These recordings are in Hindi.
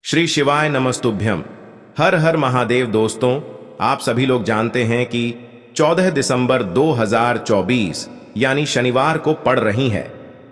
श्री शिवाय नमस्तुभ्यम। हर हर महादेव। दोस्तों, आप सभी लोग जानते हैं कि 14 दिसंबर 2024 यानी शनिवार को पड़ रही है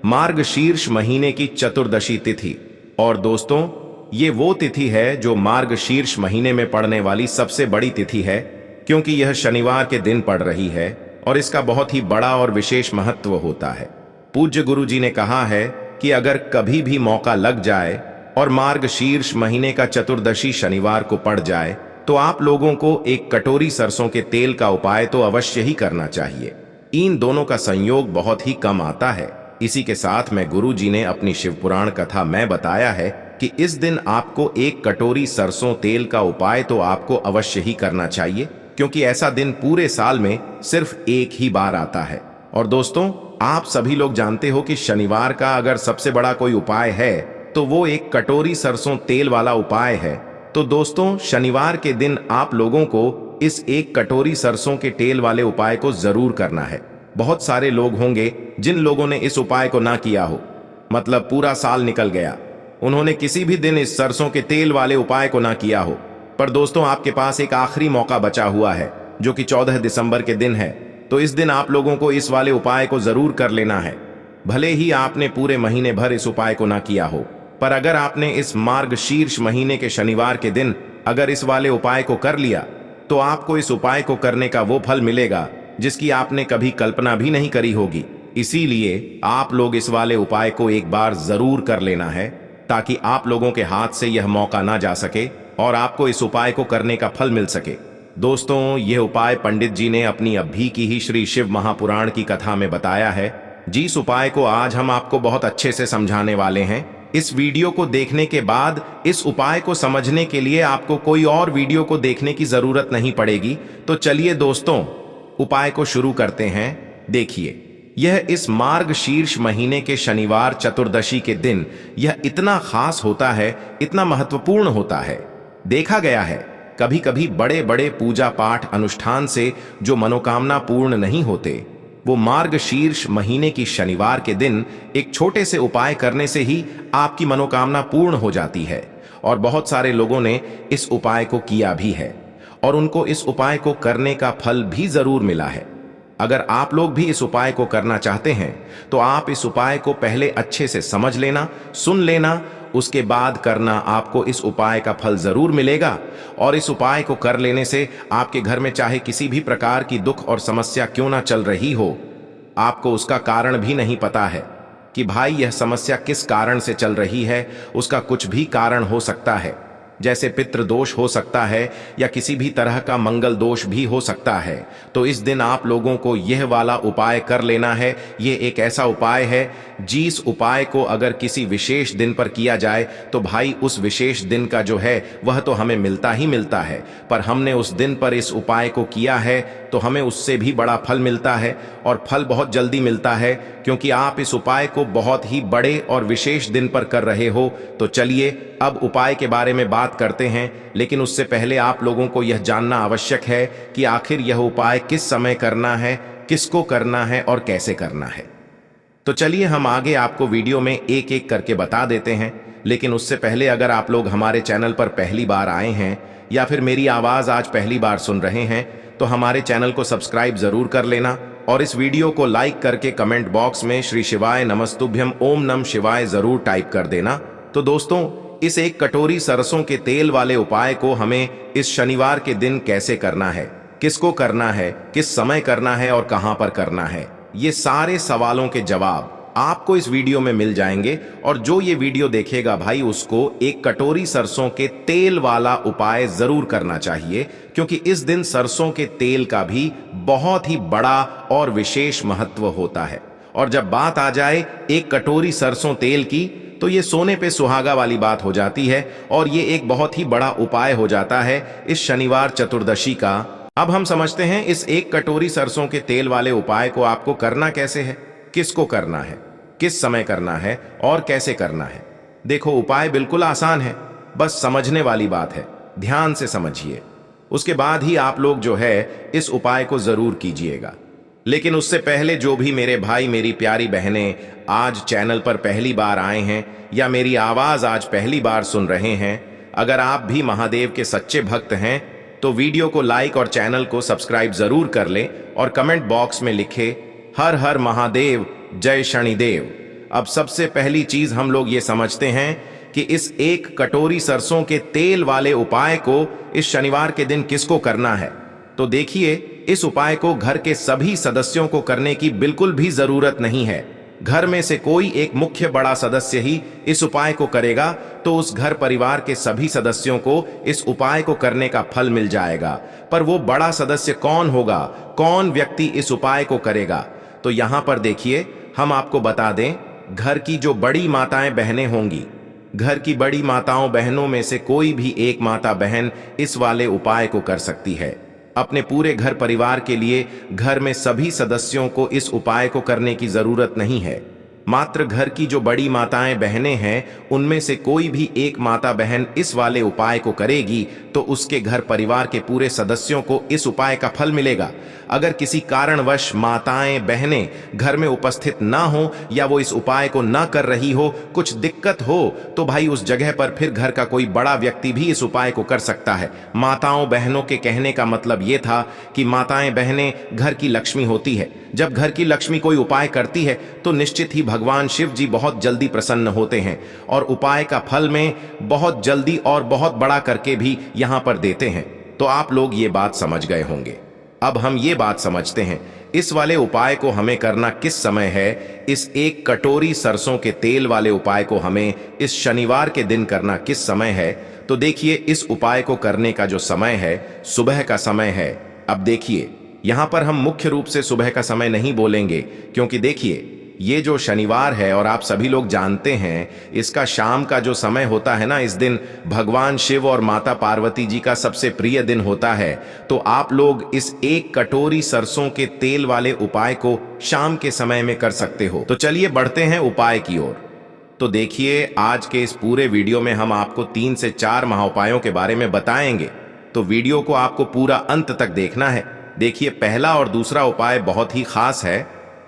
मार्गशीर्ष महीने की चतुर्दशी तिथि। और दोस्तों, ये वो तिथि है जो मार्गशीर्ष महीने में पड़ने वाली सबसे बड़ी तिथि है, क्योंकि यह शनिवार के दिन पड़ रही है और इसका बहुत ही बड़ा और विशेष महत्व होता है। पूज्य गुरु जी ने कहा है कि अगर कभी भी मौका लग जाए और मार्गशीर्ष महीने का चतुर्दशी शनिवार को पड़ जाए तो आप लोगों को एक कटोरी सरसों के तेल का उपाय तो अवश्य ही करना चाहिए। इन दोनों का संयोग बहुत ही कम आता है। इसी के साथ में गुरु जी ने अपनी शिवपुराण कथा में बताया है कि इस दिन आपको एक कटोरी सरसों तेल का उपाय तो आपको अवश्य ही करना चाहिए, क्योंकि ऐसा दिन पूरे साल में सिर्फ एक ही बार आता है। और दोस्तों, आप सभी लोग जानते हो कि शनिवार का अगर सबसे बड़ा कोई उपाय है तो वो एक कटोरी सरसों तेल वाला उपाय है। तो दोस्तों, शनिवार के दिन आप लोगों को इस एक कटोरी सरसों के तेल वाले उपाय को जरूर करना है। बहुत सारे लोग होंगे जिन लोगों ने इस उपाय को ना किया हो, मतलब पूरा साल निकल गया, उन्होंने किसी भी दिन इस सरसों के तेल वाले उपाय को ना किया हो। पर दोस्तों, आपके पास एक आखिरी मौका बचा हुआ है जो कि 14 दिसंबर के दिन है। तो इस दिन आप लोगों को इस वाले उपाय को जरूर कर लेना है। भले ही आपने पूरे महीने भर इस उपाय को ना किया हो, पर अगर आपने इस मार्गशीर्ष महीने के शनिवार के दिन अगर इस वाले उपाय को कर लिया तो आपको इस उपाय को करने का वो फल मिलेगा जिसकी आपने कभी कल्पना भी नहीं करी होगी। इसीलिए आप लोग इस वाले उपाय को एक बार जरूर कर लेना है, ताकि आप लोगों के हाथ से यह मौका ना जा सके और आपको इस उपाय को करने का फल मिल सके। दोस्तों, यह उपाय पंडित जी ने अपनी अभी की ही श्री शिव महापुराण की कथा में बताया है। जिस उपाय को आज हम आपको बहुत अच्छे से समझाने वाले हैं, इस वीडियो को देखने के बाद इस उपाय को समझने के लिए आपको कोई और वीडियो को देखने की जरूरत नहीं पड़ेगी। तो चलिए दोस्तों, उपाय को शुरू करते हैं। देखिए, यह इस मार्गशीर्ष महीने के शनिवार चतुर्दशी के दिन यह इतना खास होता है, इतना महत्वपूर्ण होता है। देखा गया है कभी कभी बड़े बड़े पूजा पाठ अनुष्ठान से जो मनोकामना पूर्ण नहीं होते, वो मार्गशीर्ष महीने की शनिवार के दिन एक छोटे से उपाय करने से ही आपकी मनोकामना पूर्ण हो जाती है। और बहुत सारे लोगों ने इस उपाय को किया भी है और उनको इस उपाय को करने का फल भी जरूर मिला है। अगर आप लोग भी इस उपाय को करना चाहते हैं तो आप इस उपाय को पहले अच्छे से समझ लेना, सुन लेना, उसके बाद करना। आपको इस उपाय का फल जरूर मिलेगा। और इस उपाय को कर लेने से आपके घर में चाहे किसी भी प्रकार की दुख और समस्या क्यों ना चल रही हो, आपको उसका कारण भी नहीं पता है कि भाई यह समस्या किस कारण से चल रही है, उसका कुछ भी कारण हो सकता है। जैसे पितृ दोष हो सकता है या किसी भी तरह का मंगल दोष भी हो सकता है। तो इस दिन आप लोगों को यह वाला उपाय कर लेना है। यह एक ऐसा उपाय है जिस उपाय को अगर किसी विशेष दिन पर किया जाए तो भाई उस विशेष दिन का जो है वह तो हमें मिलता ही मिलता है, पर हमने उस दिन पर इस उपाय को किया है तो हमें उससे भी बड़ा फल मिलता है। और फल बहुत जल्दी मिलता है, क्योंकि आप इस उपाय को बहुत ही बड़े और विशेष दिन पर कर रहे हो। तो चलिए अब उपाय के बारे में बात करते हैं, लेकिन उससे पहले आप लोगों को यह जानना आवश्यक है कि आखिर यह उपाय किस समय करना है, किसको करना है और कैसे करना है। तो चलिए हम आगे आपको वीडियो में एक एक करके बता देते हैं। लेकिन उससे पहले अगर आप लोग हमारे चैनल पर पहली बार आए हैं या फिर मेरी आवाज आज पहली बार सुन रहे हैं तो हमारे चैनल को सब्सक्राइब जरूर कर लेना और इस वीडियो को लाइक करके कमेंट बॉक्स में श्री शिवाय नमस्तुभ्यम ओम नम शिवाय जरूर टाइप कर देना। तो दोस्तों, इस एक कटोरी सरसों के तेल वाले उपाय को हमें इस शनिवार के दिन कैसे करना है, किसको करना है, किस समय करना है और कहां पर करना है, ये सारे सवालों के जवाब आपको इस वीडियो में मिल जाएंगे। और जो ये वीडियो देखेगा भाई, उसको एक कटोरी सरसों के तेल वाला उपाय जरूर करना चाहिए, क्योंकि इस दिन सरसों के तेल का भी बहुत ही बड़ा और विशेष महत्व होता है। और जब बात आ जाए एक कटोरी सरसों तेल की, तो ये सोने पे सुहागा वाली बात हो जाती है और ये एक बहुत ही बड़ा उपाय हो जाता है इस शनिवार चतुर्दशी का। अब हम समझते हैं इस एक कटोरी सरसों के तेल वाले उपाय को आपको करना कैसे है, किसको करना है, किस समय करना है और कैसे करना है। देखो, उपाय बिल्कुल आसान है, बस समझने वाली बात है। ध्यान से समझिए, उसके बाद ही आप लोग जो है इस उपाय को जरूर कीजिएगा। लेकिन उससे पहले जो भी मेरे भाई मेरी प्यारी बहनें आज चैनल पर पहली बार आए हैं या मेरी आवाज आज पहली बार सुन रहे हैं, अगर आप भी महादेव के सच्चे भक्त हैं तो वीडियो को लाइक और चैनल को सब्सक्राइब जरूर कर लें और कमेंट बॉक्स में लिखे हर हर महादेव, जय शनिदेव। अब सबसे पहली चीज हम लोग ये समझते हैं कि इस एक कटोरी सरसों के तेल वाले उपाय को इस शनिवार के दिन किसको करना है। तो देखिए, इस उपाय को घर के सभी सदस्यों को करने की बिल्कुल भी जरूरत नहीं है। घर में से कोई एक मुख्य बड़ा सदस्य ही इस उपाय को करेगा तो उस घर परिवार के सभी सदस्यों को इस उपाय को करने का फल मिल जाएगा। पर वो बड़ा सदस्य कौन होगा, कौन व्यक्ति इस उपाय को करेगा? तो यहां पर देखिए, हम आपको बता दें, घर की जो बड़ी माताएं बहनें होंगी, घर की बड़ी माताओं बहनों में से कोई भी एक माता बहन इस वाले उपाय को कर सकती है। अपने पूरे घर परिवार के लिए घर में सभी सदस्यों को इस उपाय को करने की जरूरत नहीं है। मात्र घर की जो बड़ी माताएं बहनें हैं उनमें से कोई भी एक माता बहन इस वाले उपाय को करेगी तो उसके घर परिवार के पूरे सदस्यों को इस उपाय का फल मिलेगा। अगर किसी कारणवश माताएं बहनें घर में उपस्थित ना हो या वो इस उपाय को ना कर रही हो, कुछ दिक्कत हो, तो भाई उस जगह पर फिर घर का कोई बड़ा व्यक्ति भी इस उपाय को कर सकता है। माताओं बहनों के कहने का मतलब ये था कि माताएं बहनें घर की लक्ष्मी होती है। जब घर की लक्ष्मी कोई उपाय करती है तो निश्चित ही भगवान शिव जी बहुत जल्दी प्रसन्न होते हैं और उपाय का फल में बहुत जल्दी और बहुत बड़ा करके भी यहां पर देते हैं। तो आप लोग ये बात समझ गए होंगे। अब हम ये बात समझते हैं इस वाले उपाय को हमें करना किस समय है। इस एक कटोरी सरसों के तेल वाले उपाय को हमें इस शनिवार के दिन करना किस समय है। तो देखिए, इस उपाय को करने का जो समय है सुबह का समय है। अब देखिए, यहां पर हम मुख्य रूप से सुबह का समय नहीं बोलेंगे क्योंकि देखिए, ये जो शनिवार है और आप सभी लोग जानते हैं इसका शाम का जो समय होता है ना, इस दिन भगवान शिव और माता पार्वती जी का सबसे प्रिय दिन होता है। तो आप लोग इस एक कटोरी सरसों के तेल वाले उपाय को शाम के समय में कर सकते हो। तो चलिए बढ़ते हैं उपाय की ओर। तो देखिए, आज के इस पूरे वीडियो में हम आपको 3 से 4 महाउपायों के बारे में बताएंगे। तो वीडियो को आपको पूरा अंत तक देखना है। देखिए, पहला और दूसरा उपाय बहुत ही खास है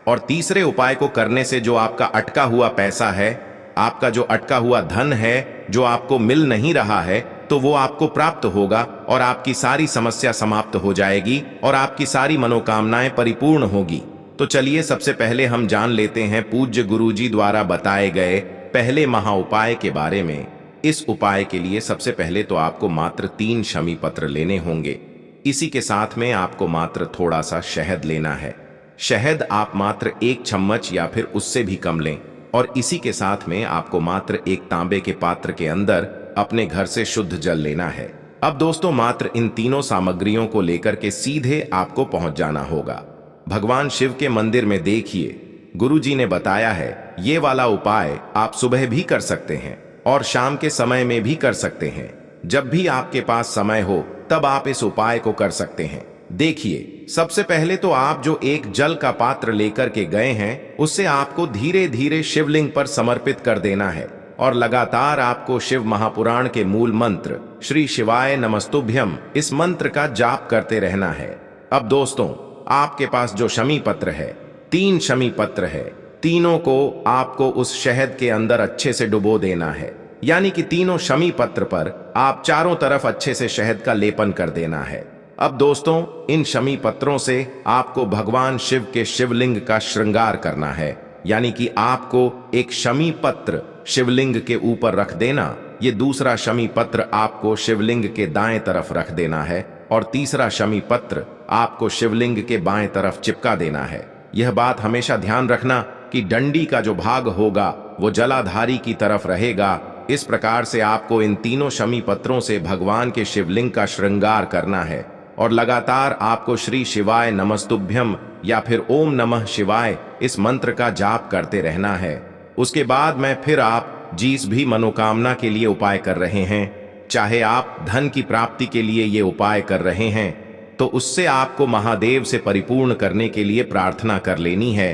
और तीसरे उपाय को करने से जो आपका अटका हुआ पैसा है, आपका जो अटका हुआ धन है, जो आपको मिल नहीं रहा है, तो वो आपको प्राप्त होगा और आपकी सारी समस्या समाप्त हो जाएगी और आपकी सारी मनोकामनाएं परिपूर्ण होगी। तो चलिए, सबसे पहले हम जान लेते हैं पूज्य गुरुजी द्वारा बताए गए पहले महाउपाय के बारे में। इस उपाय के लिए सबसे पहले तो आपको मात्र 3 शमी पत्र लेने होंगे। इसी के साथ में आपको मात्र थोड़ा सा शहद लेना है। शहद आप मात्र 1 चम्मच या फिर उससे भी कम लें और इसी के साथ में आपको मात्र एक तांबे के पात्र के अंदर अपने घर से शुद्ध जल लेना है। अब दोस्तों, मात्र इन तीनों सामग्रियों को लेकर के सीधे आपको पहुंच जाना होगा भगवान शिव के मंदिर में। देखिए, गुरुजी ने बताया है ये वाला उपाय आप सुबह भी कर सकते हैं और शाम के समय में भी कर सकते हैं। जब भी आपके पास समय हो तब आप इस उपाय को कर सकते हैं। देखिए, सबसे पहले तो आप जो एक जल का पात्र लेकर के गए हैं उससे आपको धीरे धीरे शिवलिंग पर समर्पित कर देना है और लगातार आपको शिव महापुराण के मूल मंत्र श्री शिवाय नमस्तुभ्यम इस मंत्र का जाप करते रहना है। अब दोस्तों, आपके पास जो शमी पत्र है, 3 शमी पत्र है, तीनों को आपको उस शहद के अंदर अच्छे से डुबो देना है। यानी कि तीनों शमी पत्र पर आप चारों तरफ अच्छे से शहद का लेपन कर देना है। अब दोस्तों, इन शमी पत्रों से आपको भगवान शिव के शिवलिंग का श्रृंगार करना है। यानी कि आपको एक शमी पत्र शिवलिंग के ऊपर रख देना, ये दूसरा शमी पत्र आपको शिवलिंग के दाएं तरफ रख देना है और तीसरा शमी पत्र आपको शिवलिंग के बाएं तरफ चिपका देना है। यह बात हमेशा ध्यान रखना कि डंडी का जो भाग होगा वो जलाधारी की तरफ रहेगा। इस प्रकार से आपको इन तीनों शमी पत्रों से भगवान के शिवलिंग का श्रृंगार करना है और लगातार आपको श्री शिवाय नमस्तुभ्यम या फिर ओम नमः शिवाय इस मंत्र का जाप करते रहना है। उसके बाद में फिर आप जिस भी मनोकामना के लिए उपाय कर रहे हैं, चाहे आप धन की प्राप्ति के लिए ये उपाय कर रहे हैं, तो उससे आपको महादेव से परिपूर्ण करने के लिए प्रार्थना कर लेनी है।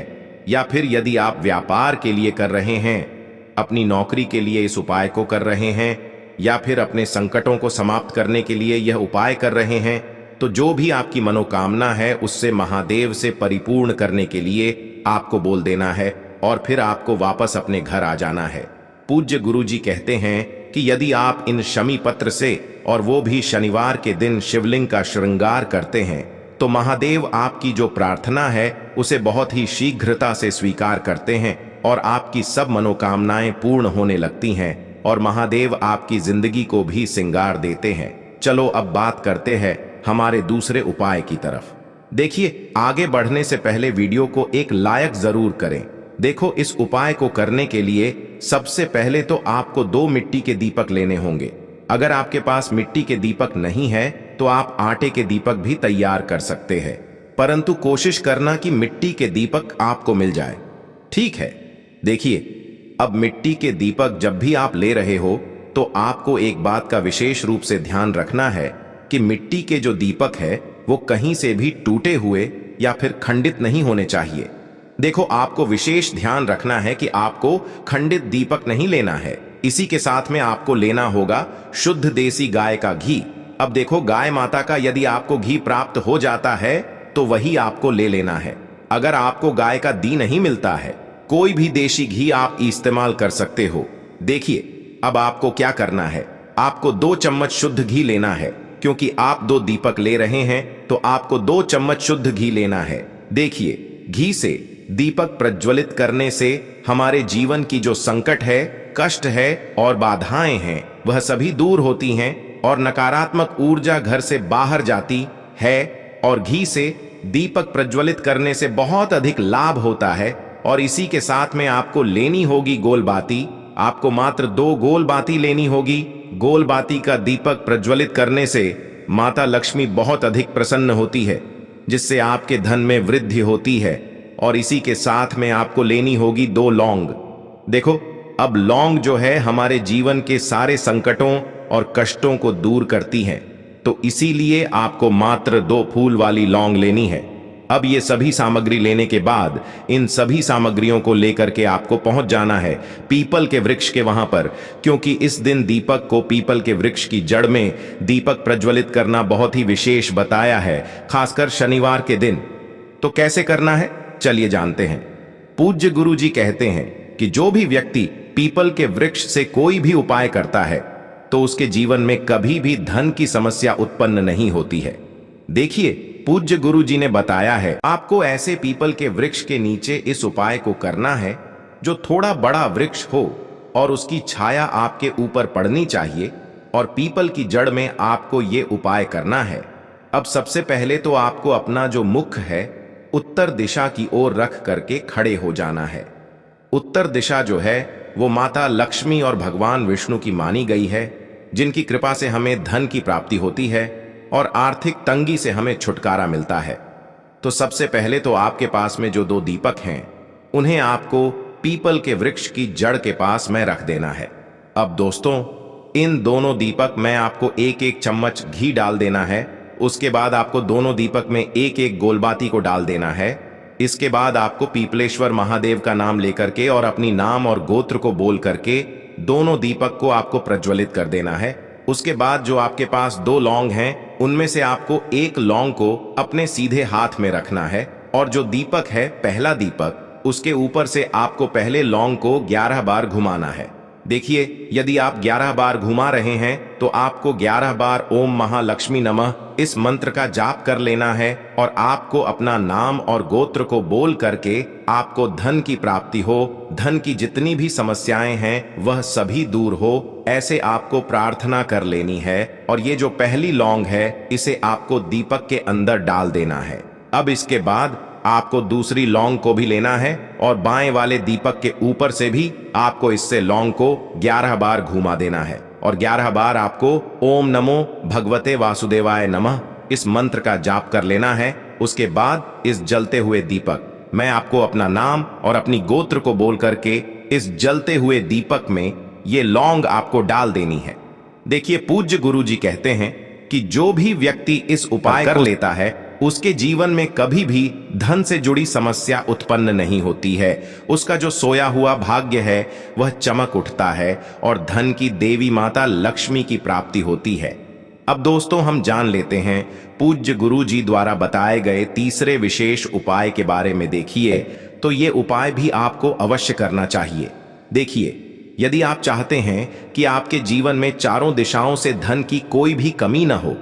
या फिर यदि आप व्यापार के लिए कर रहे हैं, अपनी नौकरी के लिए इस उपाय को कर रहे हैं, या फिर अपने संकटों को समाप्त करने के लिए यह उपाय कर रहे हैं, तो जो भी आपकी मनोकामना है उससे महादेव से परिपूर्ण करने के लिए आपको बोल देना है और फिर आपको वापस अपने घर आ जाना है। पूज्य गुरुजी कहते हैं कि यदि आप इन शमी पत्र से और वो भी शनिवार के दिन शिवलिंग का श्रृंगार करते हैं तो महादेव आपकी जो प्रार्थना है उसे बहुत ही शीघ्रता से स्वीकार करते हैं और आपकी सब मनोकामनाएं पूर्ण होने लगती हैं और महादेव आपकी जिंदगी को भी सिंगार देते हैं। चलो अब बात करते हैं हमारे दूसरे उपाय की तरफ। देखिए, आगे बढ़ने से पहले वीडियो को एक लाइक जरूर करें। देखो, इस उपाय को करने के लिए सबसे पहले तो आपको 2 मिट्टी के दीपक लेने होंगे। अगर आपके पास मिट्टी के दीपक नहीं है तो आप आटे के दीपक भी तैयार कर सकते हैं, परंतु कोशिश करना कि मिट्टी के दीपक आपको मिल जाए। ठीक है, देखिए, अब मिट्टी के दीपक जब भी आप ले रहे हो तो आपको एक बात का विशेष रूप से ध्यान रखना है कि मिट्टी के जो दीपक है वो कहीं से भी टूटे हुए या फिर खंडित नहीं होने चाहिए। देखो, आपको विशेष ध्यान रखना है कि आपको खंडित दीपक नहीं लेना है। इसी के साथ में आपको लेना होगा शुद्ध देसी गाय का घी। अब देखो, गाय माता का यदि आपको घी प्राप्त हो जाता है तो वही आपको ले लेना है। अगर आपको गाय का घी नहीं मिलता है, कोई भी देशी घी आप इस्तेमाल कर सकते हो। देखिए, अब आपको क्या करना है, आपको 2 चम्मच शुद्ध घी लेना है। क्योंकि आप 2 दीपक ले रहे हैं तो आपको 2 चम्मच शुद्ध घी लेना है। देखिए, घी से दीपक प्रज्वलित करने से हमारे जीवन की जो संकट है, कष्ट है और बाधाएं हैं वह सभी दूर होती हैं और नकारात्मक ऊर्जा घर से बाहर जाती है। और घी से दीपक प्रज्वलित करने से बहुत अधिक लाभ होता है। और इसी के साथ में आपको लेनी होगी गोल बाती। आपको मात्र 2 गोल बाती लेनी होगी। गोल बाती का दीपक प्रज्वलित करने से माता लक्ष्मी बहुत अधिक प्रसन्न होती है, जिससे आपके धन में वृद्धि होती है। और इसी के साथ में आपको लेनी होगी 2 लौंग। देखो, अब लौंग जो है हमारे जीवन के सारे संकटों और कष्टों को दूर करती है, तो इसीलिए आपको मात्र 2 फूल वाली लौंग लेनी है। अब ये सभी सामग्री लेने के बाद इन सभी सामग्रियों को लेकर के आपको पहुंच जाना है पीपल के वृक्ष के वहां पर, क्योंकि इस दिन दीपक को पीपल के वृक्ष की जड़ में दीपक प्रज्वलित करना बहुत ही विशेष बताया है, खासकर शनिवार के दिन। तो कैसे करना है, चलिए जानते हैं। पूज्य गुरु जी कहते हैं कि जो भी व्यक्ति पीपल के वृक्ष से कोई भी उपाय करता है तो उसके जीवन में कभी भी धन की समस्या उत्पन्न नहीं होती है। देखिए, पूज्य गुरु जी ने बताया है आपको ऐसे पीपल के वृक्ष के नीचे इस उपाय को करना है जो थोड़ा बड़ा वृक्ष हो और उसकी छाया आपके ऊपर पड़नी चाहिए, और पीपल की जड़ में आपको ये उपाय करना है। अब सबसे पहले तो आपको अपना जो मुख है उत्तर दिशा की ओर रख करके खड़े हो जाना है। उत्तर दिशा जो है वो माता लक्ष्मी और भगवान विष्णु की मानी गई है, जिनकी कृपा से हमें धन की प्राप्ति होती है और आर्थिक तंगी से हमें छुटकारा मिलता है। तो सबसे पहले तो आपके पास में जो 2 दीपक हैं उन्हें आपको पीपल के वृक्ष की जड़ के पास में रख देना है। अब दोस्तों, इन दोनों दीपक में आपको 1-1 चम्मच घी डाल देना है। उसके बाद आपको दोनों दीपक में 1-1 गोलबाती को डाल देना है। इसके बाद आपको पीपलेश्वर महादेव का नाम लेकर के और अपनी नाम और गोत्र को बोल करके दोनों दीपक को आपको प्रज्वलित कर देना है। उसके बाद जो आपके पास 2 लौंग हैं उनमें से आपको 1 लौंग को अपने सीधे हाथ में रखना है, और जो दीपक है पहला दीपक, उसके ऊपर से आपको पहले लौंग को 11 बार घुमाना है। देखिए, यदि आप 11 बार घुमा रहे हैं तो आपको 11 बार ओम महालक्ष्मी नमः इस मंत्र का जाप कर लेना है, और आपको अपना नाम और गोत्र को बोल करके आपको धन की प्राप्ति हो, धन की जितनी भी समस्याएं हैं वह सभी दूर हो, ऐसे आपको प्रार्थना कर लेनी है। और ये जो पहली लौंग है इसे आपको दीपक के अंदर डाल देना है। अब इसके बाद आपको दूसरी लौंग को भी लेना है और बाएं वाले दीपक के ऊपर से भी आपको इससे लौंग को 11 बार घुमा देना है, और 11 बार आपको ओम नमो भगवते वासुदेवाय नमः इस मंत्र का जाप कर लेना है। उसके बाद इस जलते हुए दीपक मैं आपको अपना नाम और अपनी गोत्र को बोल करके इस जलते हुए दीपक में ये लौंग आपको डाल देनी है। देखिए, पूज्य गुरु जी कहते हैं कि जो भी व्यक्ति इस उपाय कर लेता है उसके जीवन में कभी भी धन से जुड़ी समस्या उत्पन्न नहीं होती है। उसका जो सोया हुआ भाग्य है वह चमक उठता है और धन की देवी माता लक्ष्मी की प्राप्ति होती है। अब दोस्तों, हम जान लेते हैं पूज्य गुरु जी द्वारा बताए गए तीसरे विशेष उपाय के बारे में। देखिए, तो ये उपाय भी आपको अवश्य करना चाहिए। देखिए, यदि आप चाहते हैं कि आपके जीवन में चारों दिशाओं से धन की कोई भी कमी ना हो,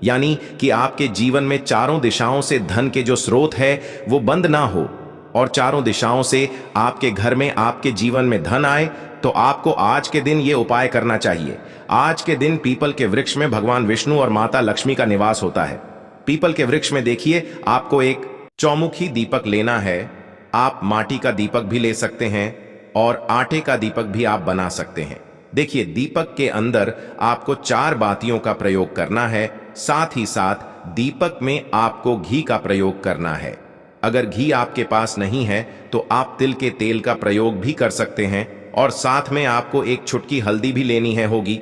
यानी कि आपके जीवन में चारों दिशाओं से धन के जो स्रोत है वो बंद ना हो और चारों दिशाओं से आपके घर में, आपके जीवन में धन आए, तो आपको आज के दिन ये उपाय करना चाहिए। आज के दिन पीपल के वृक्ष में भगवान विष्णु और माता लक्ष्मी का निवास होता है। पीपल के वृक्ष में देखिए, आपको एक चौमुखी दीपक लेना है। आप माटी का दीपक भी ले सकते हैं और आटे का दीपक भी आप बना सकते हैं। देखिए, दीपक के अंदर आपको 4 बातियों का प्रयोग करना है। साथ ही साथ दीपक में आपको घी का प्रयोग करना है। अगर घी आपके पास नहीं है तो आप तिल के तेल का प्रयोग भी कर सकते हैं और साथ में आपको एक चुटकी हल्दी भी लेनी है होगी।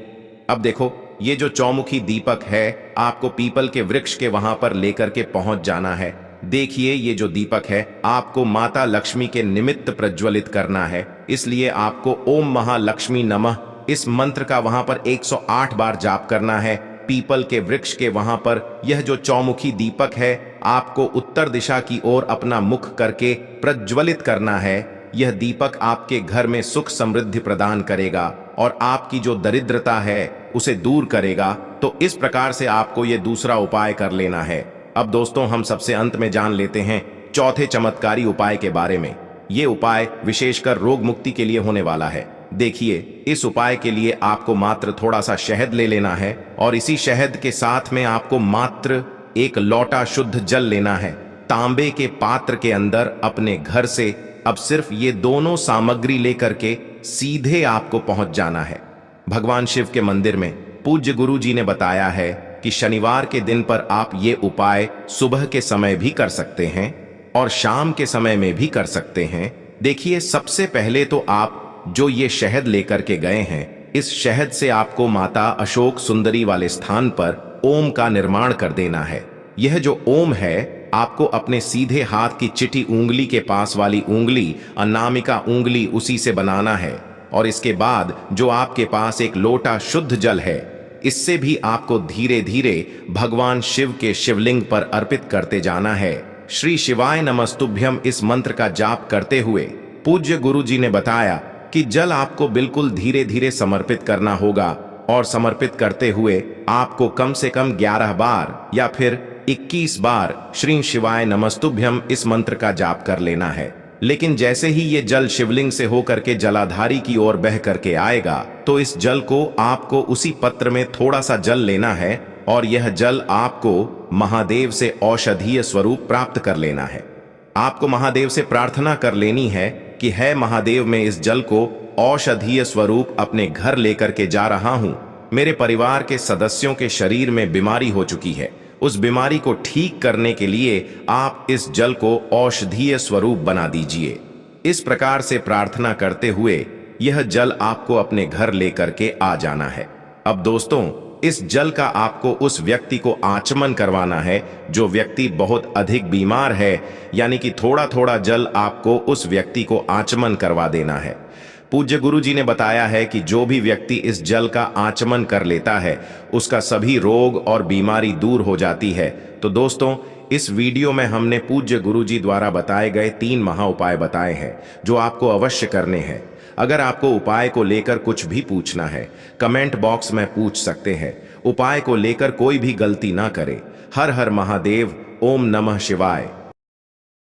अब देखो, ये जो चौमुखी दीपक है, आपको पीपल के वृक्ष के वहां पर लेकर के पहुंच जाना है। देखिए, ये जो दीपक है आपको माता लक्ष्मी के निमित्त प्रज्वलित करना है, इसलिए आपको ओम महालक्ष्मी नमः इस मंत्र का वहां पर 108 बार जाप करना है। पीपल के वृक्ष के वहां पर यह जो चौमुखी दीपक है आपको उत्तर दिशा की ओर अपना मुख करके प्रज्वलित करना है। यह दीपक आपके घर में सुख समृद्धि प्रदान करेगा और आपकी जो दरिद्रता है उसे दूर करेगा। तो इस प्रकार से आपको यह दूसरा उपाय कर लेना है। अब दोस्तों, हम सबसे अंत में जान लेते हैं चौथे चमत्कारी उपाय के बारे में। ये उपाय विशेषकर रोग मुक्ति के लिए होने वाला है। देखिए, इस उपाय के लिए आपको मात्र थोड़ा सा शहद ले लेना है और इसी शहद के साथ में आपको मात्र एक लोटा शुद्ध जल लेना है। तांबे के पात्र के अंदर अपने घर से अब सिर्फ ये दोनों सामग्री लेकर के सीधे आपको पहुंच जाना है भगवान शिव के मंदिर में। पूज्य गुरु जी ने बताया है कि शनिवार के दिन पर आप ये उपाय सुबह के समय भी कर सकते हैं और शाम के समय में भी कर सकते हैं। देखिए, सबसे पहले तो आप जो ये शहद लेकर के गए हैं, इस शहद से आपको माता अशोक सुंदरी वाले स्थान पर ओम का निर्माण कर देना है। यह जो ओम है आपको अपने सीधे हाथ की चिटी उंगली के पास वाली उंगली, अनामिका उंगली, उसी से बनाना है और इसके बाद जो आपके पास एक लोटा शुद्ध जल है, इससे भी आपको धीरे धीरे भगवान शिव के शिवलिंग पर अर्पित करते जाना है। श्री शिवाय नमस्तुभ्यम इस मंत्र का जाप करते हुए पूज्य गुरु जी ने बताया कि जल आपको बिल्कुल धीरे धीरे समर्पित करना होगा और समर्पित करते हुए आपको कम से कम 11 बार या फिर 21 बार श्री शिवाय नमस्तुभ्यम इस मंत्र का जाप कर लेना है। लेकिन जैसे ही ये जल शिवलिंग से होकर के जलाधारी की ओर बह करके आएगा, तो इस जल को आपको उसी पत्र में थोड़ा सा जल लेना है और यह जल आपको महादेव से औषधीय स्वरूप प्राप्त कर लेना है। आपको महादेव से प्रार्थना कर लेनी है कि है महादेव, मैं इस जल को औषधीय स्वरूप अपने घर लेकर के जा रहा हूं। मेरे परिवार के सदस्यों के शरीर में बीमारी हो चुकी है, उस बीमारी को ठीक करने के लिए आप इस जल को औषधीय स्वरूप बना दीजिए। इस प्रकार से प्रार्थना करते हुए यह जल आपको अपने घर लेकर के आ जाना है। अब दोस्तों, इस जल का आपको उस व्यक्ति को आचमन करवाना है जो व्यक्ति बहुत अधिक बीमार है, यानी कि थोड़ा थोड़ा जल आपको उस व्यक्ति को आचमन करवा देना है। पूज्य गुरु जी ने बताया है कि जो भी व्यक्ति इस जल का आचमन कर लेता है उसका सभी रोग और बीमारी दूर हो जाती है। तो दोस्तों, इस वीडियो में हमने पूज्य गुरु जी द्वारा बताए गए 3 महा उपाय बताए हैं जो आपको अवश्य करने हैं। अगर आपको उपाय को लेकर कुछ भी पूछना है, कमेंट बॉक्स में पूछ सकते हैं। उपाय को लेकर कोई भी गलती ना करें। हर हर महादेव। ओम नमः शिवाय।